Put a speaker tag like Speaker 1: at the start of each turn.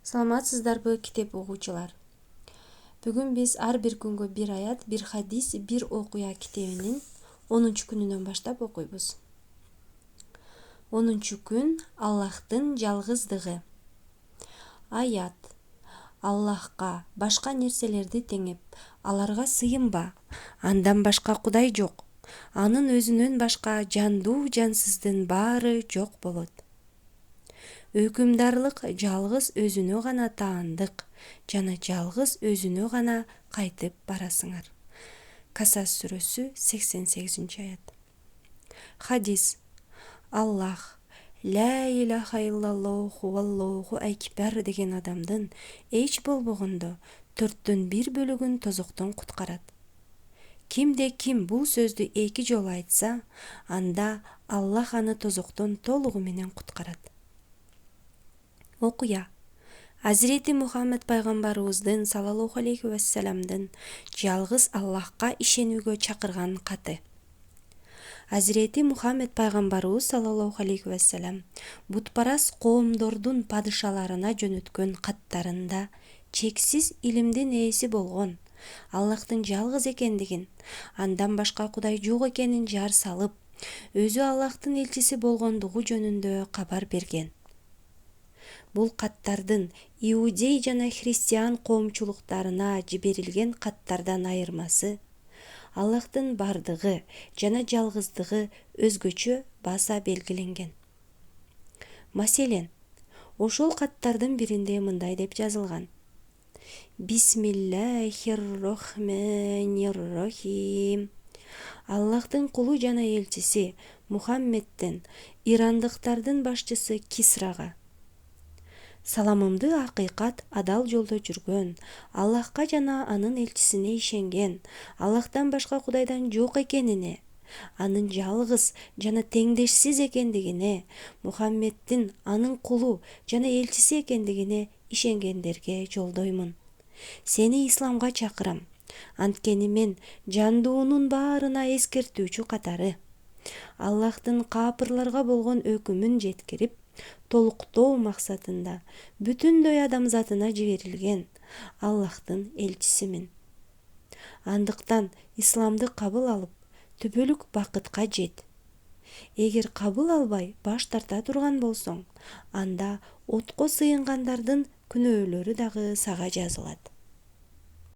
Speaker 1: Саламатсыздарбы китеп окуучулар. Бүгүн биз ар бир күнгө бир аят, бир хадис, бир окуя китебинин 10-күнүнөн баштап окуйбуз. 10-күн Аллахтын жалгыздыгы. Аят. Аллахка башка нерселерди теңеп, аларга сыйынба. Андан башка Кудай жок. Анын өзүнөн башка жандуу жансыздын баары жок болот. Өкүмдарлык жалгыз өзүнө гана таандык жана жалгыз өзүнө гана кайтып барасыңар. Касас сүрөсү 88-аят. Хадис. Аллах ла илаха иллаллаху валлаху акбар деген адамдын эч болбогондо 1/4 бөлүгүн тозоктон куткарат. Кимде ким бул сөздү 2 жолу айтса, анда Аллах аны тозоктон толугу менен куткарат. Окуя. Азирети Мухаммед пайгамбарыбыздын саллаллаху алейхи вассаламдын жалгыз Аллахка ишенүүгө чакырган каты. Азирети Мухаммед пайгамбарыбыз саллаллаху алейхи вассалам бутпарас коомдордун падышаларына жөнөткөн каттарында чексиз илимдин ээси болгон, Аллахтын жалгыз экендигин, андан башка Кудай жок экенин жар салып, өзү Аллахтын элчиси болгондугу жөнүндө кабар берген. Бул каттардын иудей жана христиан коомчулуктарына жиберилген каттардан айырмасы Аллахтын бардыгы жана жалгыздыгы өзгөчө баса белгиленген. Маселен, ошол каттардын биринде мындай деп жазылган: Бисмиллахир-рахманир-рахим. Аллахтын кулу жана элчиси Мухаммедден ирандыктардын башчысы Кисрага. Саламымды акыйкат адал жолдо жүргөн, Аллахка жана анын элчисине ишенген, Аллахтан башка Кудайдан жок экенине, анын жалгыз жана теңдешсиз экендигине, Мухаммеддин анын кулу жана элчиси экендигине ишенгендерге жолдоймун. Сени исламга чакырам. Анткени мен жандуунун баарына эскертүүчү катары Аллахтын капырларга болгон өкүмүн жеткирип, толуктоо максатында бүтүндөй адамзатына жиберилген Аллахтын элчисимин. Андыктан исламды кабыл алып, түбөлүк бакытка жет. Эгер кабыл албай баш тарта турган болсоң, анда отко сыйынгандардын күнөөлөрү дагы сага жазылат.